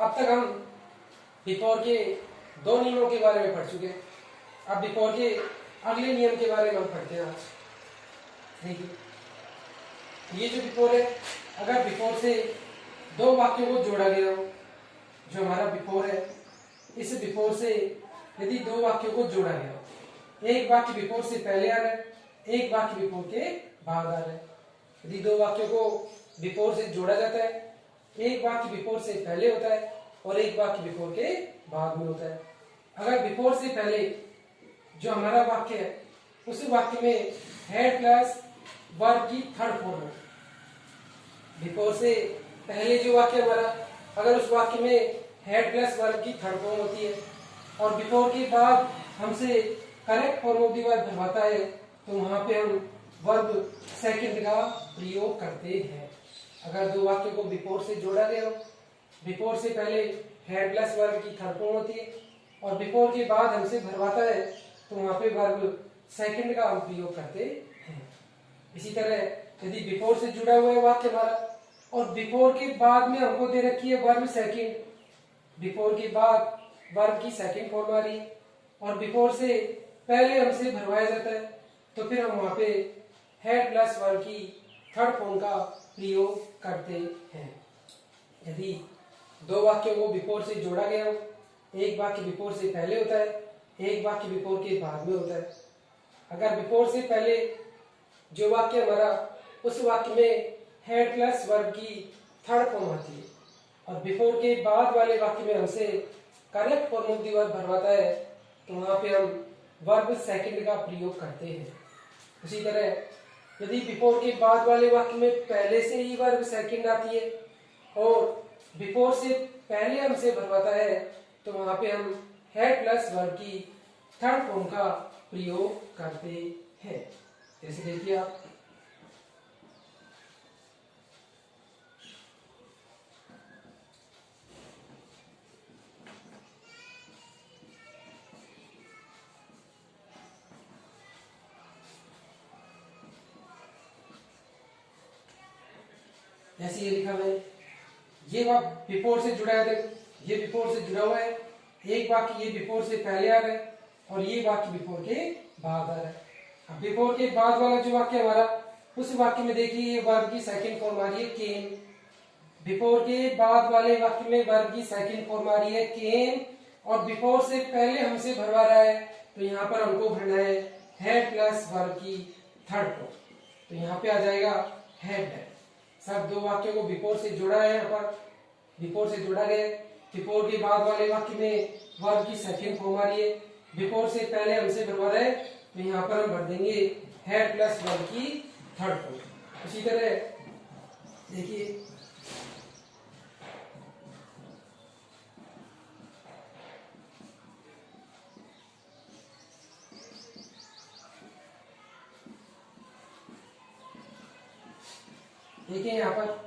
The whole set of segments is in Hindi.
अब तक हम बिफोर के दो नियमों के बारे में पढ़ चुके हैं। अब बिफोर के अगले नियम के बारे में हम पढ़ते हैं आज। देखिए ये जो बिफोर है, अगर बिफोर से दो वाक्यों को जोड़ा गया हो, जो हमारा बिफोर है, इस बिफोर से यदि दो वाक्यों को जोड़ा गया हो, एक वाक्य बिफोर से पहले आ रहा है, एक वाक्य बिफोर के बाद आ रहा है। यदि दो वाक्यों को बिफोर से जोड़ा जाता है, एक वाक्य बिफोर से पहले होता है और एक वाक्य बिफोर के बाद में होता है। अगर बिफोर से पहले जो हमारा वाक्य है, उस वाक्य में हेड प्लस वर्ब की थर्ड फॉर्म है। बिफोर से पहले जो वाक्य हमारा, अगर उस वाक्य में हेड प्लस वर्ब की थर्ड फॉर्म होती है और बिफोर के बाद हमसे correct form of the verb भरवाता है, तो वहां पे हम वर्ब सेकंड का प्रयोग करते हैं। अगर दो वाक्यों को बिफोर से जोड़ा गया हो, बिफोर से पहले हेड प्लस वर्ब की थर्ड फॉर्म होती है और बिफोर के बाद हमसे भरवाता है, तो वहां पे वर्ब सेकंड का हम प्रयोग करते हैं। इसी तरह यदि बिफोर से जुड़ा हुआ है वाक्य हमारा और बिफोर के बाद में हमको दे रखी है वर्ब सेकंड, बिफोर के बाद वर्ब की सेकंड फॉर्म आ रही है और बिफोर से पहले हमसे भरवाया जाता है, तो फिर हम वहां पे हेड प्लस वर्ब की थर्ड फॉर्म का प्रयोग करते हैं। यदि दो वाक्यों को बिफोर से जोड़ा गया हो, एक वाक्य बिफोर से पहले होता है, एक वाक्य बिफोर के बाद में होता है। अगर बिफोर से पहले जो वाक्य हमारा, उस वाक्य में हेड प्लस वर्ब की थर्ड फॉर्म आती है और बिफोर के बाद वाले वाक्य में हमसे correct form of the verb भरवाता है, तो वहां पे हम वर्ब सेकंड का प्रयोग करते हैं। उसी तरह यदि बिफोर के बाद वाले वाक्य में पहले से ही वर्ब सेकंड आती है और बिफोर से पहले हमसे भरवाता है, तो वहां पे हम हेड प्लस वर्ब की थर्ड फॉर्म का प्रयोग करते हैं। जैसे देखिए आप, जैसे ये लिखा मैंने, ये वाक्य बिफोर से जुड़ा है, ये बिफोर से जुड़ा हुआ है, एक वाक्य ये बिफोर से पहले आ रहा है और ये वाक्य बिफोर के बाद आ रहा है। अब बिफोर के बाद वाला जो वाक्य हमारा, उस वाक्य में देखिए ये वर्ब की सेकंड फॉर्म आ रही है केम। बिफोर के बाद वाले वाक्य में वर्ब की सेकंड फॉर्म आ रही है केम और बिफोर से पहले हमसे भरवा रहा है, तो यहाँ पर हमको भरना है हेड प्लस वर्ब की थर्ड फॉर्म। तो यहाँ पे आ जाएगा हेड। सब दो वाक्यों को बिफोर से जोड़ा है, यहाँ पर बिफोर से जोड़ा गया। बिफोर के बाद वाले वाक्य में वर्ब की सेकंड फॉर्म आ रही है, बिफोर से पहले हमसे भरवा रहा है, तो यहाँ पर हम भर देंगे हेड प्लस वर्ब की थर्ड फॉर्म। उसी तरह देखिए, देखिए यहाँ पर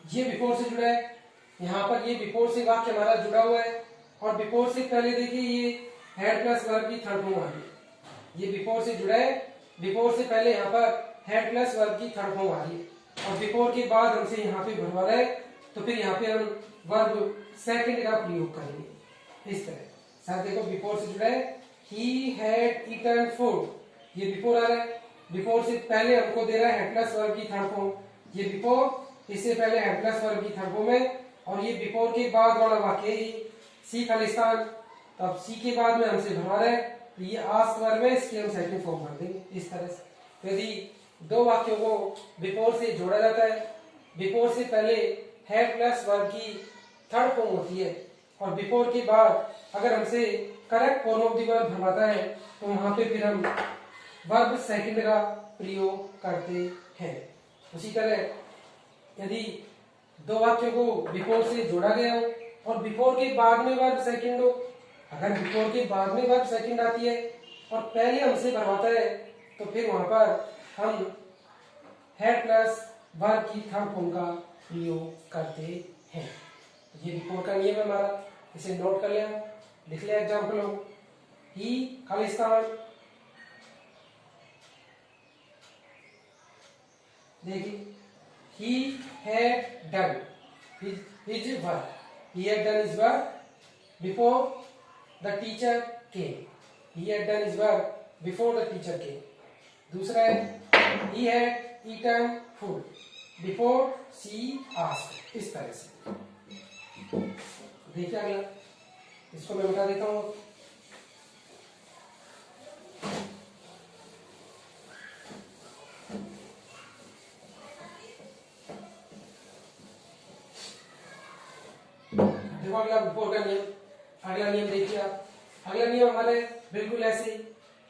ये बिफोर से जुड़ा है, यहाँ पर ये बिफोर से वाक्य हमारा जुड़ा हुआ है और बिफोर से पहले देखिए ये हेड प्लस वर्ब की थर्ड फॉर्म आ रही है। ये बिफोर से जुड़ा है, बिफोर से पहले यहाँ पर हेड प्लस वर्ब की थर्ड फॉर्म आ रही है और बिफोर के बाद हमसे यहाँ पे भरवा रहा है, तो फिर यहाँ पे हम वर्ब सेकंड का प्रयोग करेंगे। इस तरह सर देखो, बिफोर से जुड़ा है, ही हैड ईटन फूड, ये बिफोर आ रहा है, बिफोर से पहले हमको दे रहा है हेड प्लस वर्ब की थर्ड फॉर्म, ये बिफोर, इससे पहले हेड प्लस वर्ब की थर्ड फॉर्म है और ये बिफोर के बाद वाला वाक्य ही सी खालिस्तान, तो अब सी के बाद में हमसे भरवा रहा है, तो ये आस्क वर्ब है, इसकी हम सेकंड फॉर्म कर देंगे। इस तरह से तो यदि दो वाक्यों को बिफोर से जोड़ा जाता है, बिफोर से पहले हेड प्लस वर्ब की थर्ड फॉर्म होती है और बिफोर के बाद अगर हमसे correct form of the verb भरवाता है, तो वहां पे फिर हम वर्ब सेकंड का प्रयोग करते हैं। उसी तरह यदि दो वाक्यों को बिफोर से जोड़ा गया हो और बिफोर के बाद में वर्ब सेकंड हो, अगर बिफोर के बाद में वर्ब सेकंड आती है और पहले हमसे भरवाता है, तो फिर वहां पर हम हेड प्लस वर्ब की थर्ड फॉर्म का प्रयोग करते हैं। ये बिफोर का नियम है हमारा, इसे नोट कर लिया, लिख लिया एग्जाम्पल हो, ही खालिस्तान, देखिए he had done his work, he had done his work before the teacher came. He had done his work before the teacher came. दूसरा है he had eaten food before she asked. इस तरह से देखिए अगला, इसको मैं बता देता हूँ। देखो अगला बिफोर का नियम, अगला नियम देखिए आप। अगला नियम हमारे बिल्कुल ऐसे ही,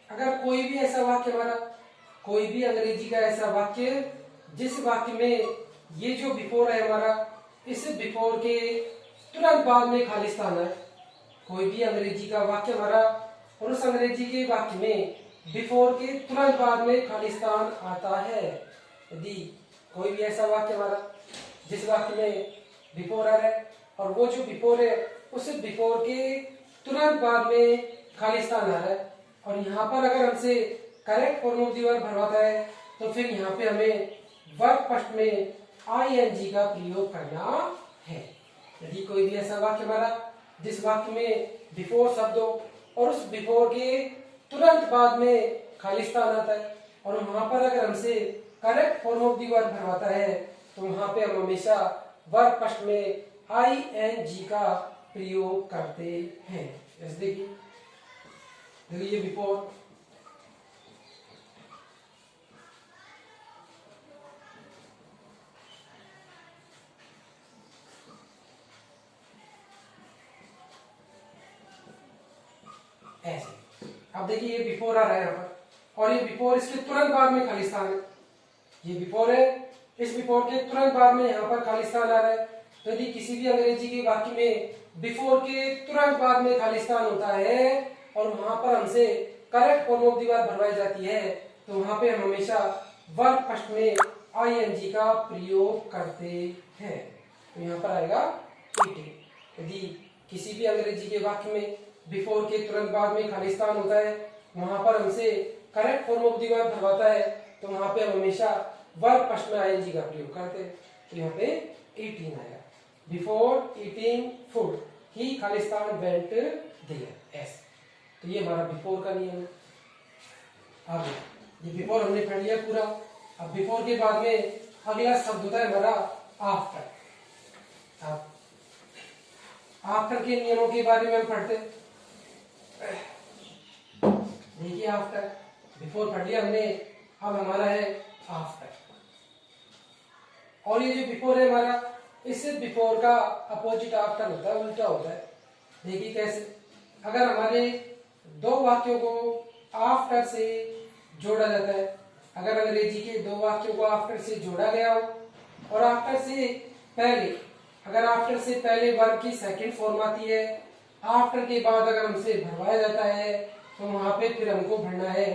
अगर कोई भी ऐसा वाक्य हमारा, कोई भी अंग्रेजी का ऐसा वाक्य जिस वाक्य में ये जो बिफोर है हमारा, इस बिफोर के तुरंत बाद में खाली स्थान है। कोई भी अंग्रेजी का वाक्य हमारा और उस अंग्रेजी के वाक्य में बिफोर के तुरंत बाद में खाली स्थान आता है। यदि कोई भी ऐसा वाक्य हमारा जिस वाक्य में बिफोर आ रहा है और वो जो बिफोर है उस बिफोर के तुरंत बाद में खाली स्थान आ रहा है, और यहाँ पर अगर हमसे correct form of the verb भरवाता है तो फिर यहाँ पे हमें वर्ब फर्स्ट में ing का प्रयोग करना है। यदि कोई भी ऐसा वाक्य हमारा जिस वाक्य में बिफोर शब्द हो और उस बिफोर के तुरंत बाद में खाली स्थान आता है, और वहां पर अगर हमसे correct form of the verb भरवाता है तो वहां पे हम हमेशा वर्ब फर्स्ट में ing का प्रयोग करते हैं। जैसे देखिए बिफोर, ऐसे। अब देखिए ये बिफोर आ रहा है यहाँ पर, और ये बिफोर इसके तुरंत बाद में खाली स्थान है। ये बिफोर है, इस बिफोर के तुरंत बाद में यहाँ पर खाली स्थान आ रहा है। तो यदि किसी भी अंग्रेजी के वाक्य में बिफोर के तुरंत बाद में खाली स्थान होता है और वहां पर हमसे correct form of the verb भरवाई जाती है तो वहां पे हम हमेशा वर्ब फर्स्ट में ing का प्रयोग करते हैं। तो यहाँ पर आएगा ईटिंग। यदि किसी भी अंग्रेजी के वाक्य में बिफोर के तुरंत बाद में खाली स्थान होता है, वहां पर हमसे correct form of the verb भरवाता है तो वहां पे हम हमेशा वर्ब फर्स्ट में ing का प्रयोग करते हैं। तो यहाँ पे ईटिंग आएगा। बिफोर ईटिंग फूड ही खाली स्थान वेंट देयर ऐसे। तो ये हमारा बिफोर का नियम है। आगे ये बिफोर हमने पढ़ लिया पूरा। अब बिफोर के बाद में अगला शब्द होता है हमारा आफ्टर। आफ्टर के नियमों के बारे में हम पढ़ते। देखिए आफ्टर, बिफोर पढ़ लिया हमने, अब हमारा है आफ्टर। और ये जो बिफोर है हमारा, इससे बिफोर का अपोजिट आफ्टर होता है, उल्टा होता है। देखिए कैसे, अगर हमारे दो वाक्यों को आफ्टर से जोड़ा जाता है, अगर अंग्रेजी के दो वाक्यों को आफ्टर से जोड़ा गया हो और आफ्टर से पहले, अगर आफ्टर से पहले वर्ब की सेकंड फॉर्म आती है, आफ्टर के बाद अगर हमसे भरवाया जाता है तो वहां पे फिर हमको भरना है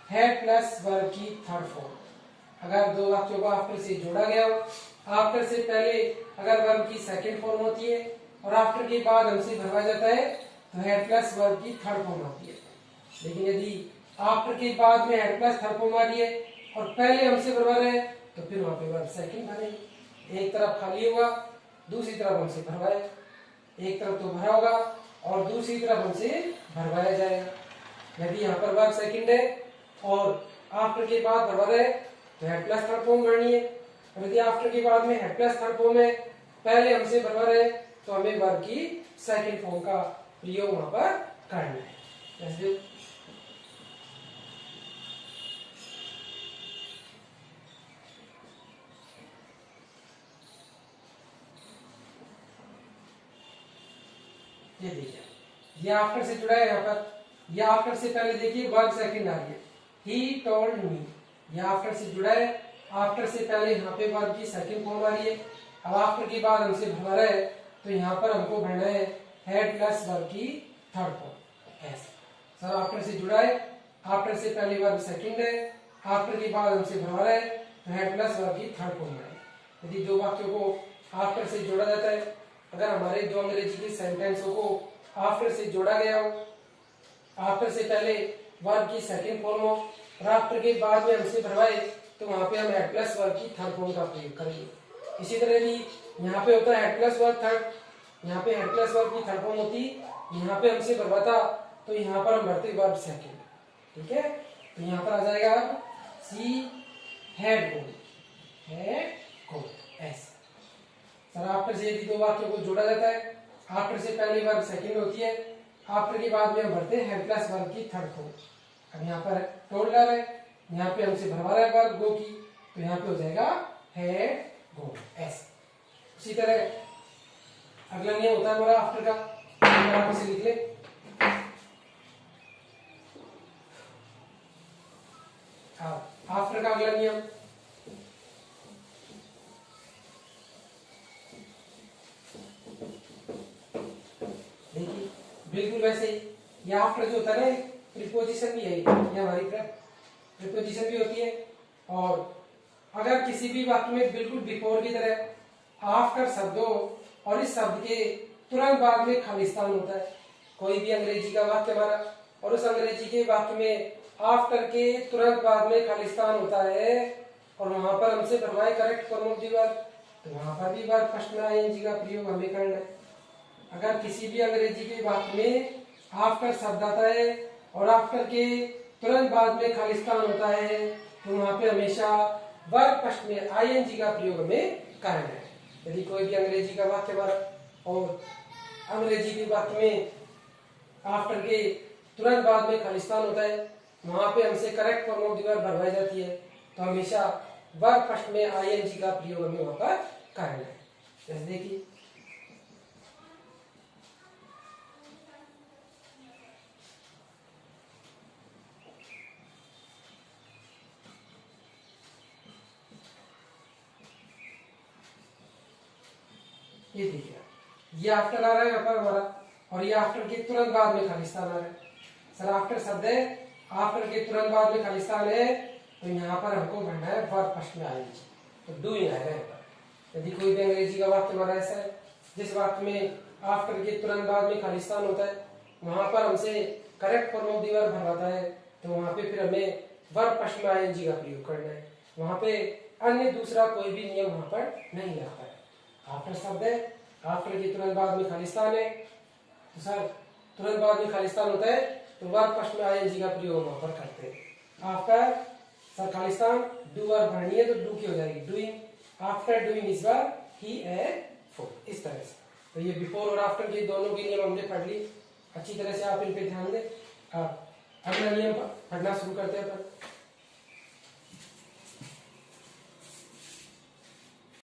हैड प्लस वर्ब की थर्ड फॉर्म। अगर दो वाक्यों को आफ्टर से जोड़ा गया हो, आफ्टर से पहले अगर वर्ब की सेकंड फॉर्म होती है और आफ्टर के बाद हमसे भरवाया जाता है तो हैड प्लस वर्ब की थर्ड फॉर्म आती है। लेकिन यदि आफ्टर के बाद में हैड प्लस थर्ड फॉर्म आ रही है और पहले हमसे भरवा रहे हैं तो फिर वहां पे वर्ब सेकंड भरेंगे। एक तरफ खाली होगा, दूसरी तरफ हमसे भरवाया, एक तरफ तो भरा होगा और दूसरी तरफ हमसे भरवाया जाएगा। यदि यहाँ पर वर्ब सेकंड है और आफ्टर के बाद भरवा रहे तो हेड प्लस थर्ड फॉर्म भरनी है, और यदि आफ्टर के बाद में हेड प्लस थर्ड फॉर्म है, पहले हमसे भरवा रहे तो हमें वर्ब की सेकंड फॉर्म का प्रयोग वहां पर करना है। जैसे ये देखिए, ये आफ्टर से जुड़ा है यहाँ पर, ये आफ्टर से पहले देखिए वर्ब सेकंड आ रही है, ही टोल्ड मी, ये आफ्टर से जुड़ा है, आफ्टर से पहले यहाँ पे वर्ब की सेकंड फॉर्म आ रही है। अब आफ्टर के बाद हमसे भरवा रहा है तो यहाँ पर हमको भरना है हेड प्लस वर्ब की थर्ड फॉर्म। ऐसे सर आफ्टर से जुड़ा है, आफ्टर से पहले वर्ब सेकंड है, आफ्टर के बाद हमसे भरवा रहा है तो हेड प्लस वर्ब की थर्ड फॉर्म है। यदि दो वाक्यों को आफ्टर से जोड़ा जाता है, अगर हमारे दो अंग्रेजी के सेंटेंसों को आफ्टर से जोड़ा गया हो, आफ्टर से पहले वर्ब की सेकंड फॉर्म हो और आफ्टर के बाद में हमसे भरवाए तो वहां पे हम हेड प्लस वर्ब की थर्ड फॉर्म का प्रयोग करेंगे। इसी तरह भी यहाँ पे होता है हेड प्लस वर्ब थर्ड, यहाँ पे हेड प्लस वर्ब की थर्ड फॉर्म होती, यहाँ पे हमसे भरवाता तो यहाँ पर हम भरते वर्ब सेकंड। ठीक है, तो यहाँ पर आ जाएगा she had gone, had gone ऐसे। सर आफ्टर से यदि दो वाक्यों को जोड़ा जाता है, आफ्टर से पहली वर्ब सेकंड होती है, आफ्टर के बाद में हम भरते हैं हेड प्लस वर्ब की थर्ड फॉर्म। अब यहाँ पर टोडलर है, यहाँ पे हमसे भरवा रहा है वर्ब गो की, तो यहाँ पे हो जाएगा हैड गॉन ऐसे। उसी तरह अगला नियम होता है हमारा आफ्टर का, आप इसे लिख ले। आफ्टर का अगला नियम देखिए बिल्कुल वैसे ही, ये आफ्टर जो होता है ना प्रीपोजिशन भी है, ये हमारी प्रीपोजिशन भी होती है। और अगर किसी भी वाक्य में बिल्कुल बिफोर की तरह आफ्टर शब्द हो और इस शब्द के तुरंत बाद में खालिस्तान होता है, कोई भी अंग्रेजी का वाक्य हमारा और उस अंग्रेजी के वाक्य में आफ्टर के तुरंत बाद में खालिस्तान होता है और वहां पर हमसे भरवाए correct form of the verb, तो वहां पर भी वर्ब फर्स्ट में आईएनजी का प्रयोग हमें करना है। अगर किसी भी अंग्रेजी के वाक्य में आफ्टर शब्द आता है और आफ्टर के तुरंत बाद में खालिस्तान होता है, तो वहां पे हमेशा वर्ब फर्स्ट में आईएनजी का प्रयोग हमें करना है। यदि कोई भी अंग्रेजी का वाक्य और अंग्रेजी के वाक्य में आफ्टर के तुरंत बाद में खालिस्तान होता है, वहां पे हमसे correct form of the verb भरवाई जाती है, तो हमेशा वर्ब फर्स्ट में आईएनजी का प्रयोग हमें वहां पर करना है। जैसे देखिए ये देखिए, ये आफ्टर आ रहा है यहाँ पर हमारा और ये आफ्टर के तुरंत बाद में खालिस्तान आ रहा है। सर आफ्टर शब्द है, आफ्टर के तुरंत बाद में खालिस्तान है, तो यहाँ पर हमको भरना है वर्ब फर्स्ट में आएंगे, तो डूइंग आएगा यहाँ पर। यदि कोई भी अंग्रेजी का वाक्य हमारा ऐसा है जिस वाक्य में आफ्टर के तुरंत बाद में खालिस्तान होता है, वहां पर हमसे correct form of the verb भरवाता है, तो वहां पे फिर हमें वर्ब फर्स्ट में आईएनजी का प्रयोग करना है। वहां पे अन्य दूसरा कोई भी नियम वहां पर नहीं लगता है। आफ्टर शब्द है, आफ्टर के तुरंत बाद में खालिस्तान है, तो सर तुरंत बाद में खालिस्तान होता है तो वर्ब फर्स्ट में आईएनजी का प्रयोग वहां पर करते हैं। After sir Khalistan do verb भरनी है तो डू की हो जाएगी doing, after doing is verb he and for, इस तरह से। तो ये बिफोर और आफ्टर के दोनों के नियम हमने पढ़ ली, अच्छी तरह से आप इन पे ध्यान दें। अब अगला नियम पढ़ना शुरू करते हैं अपन।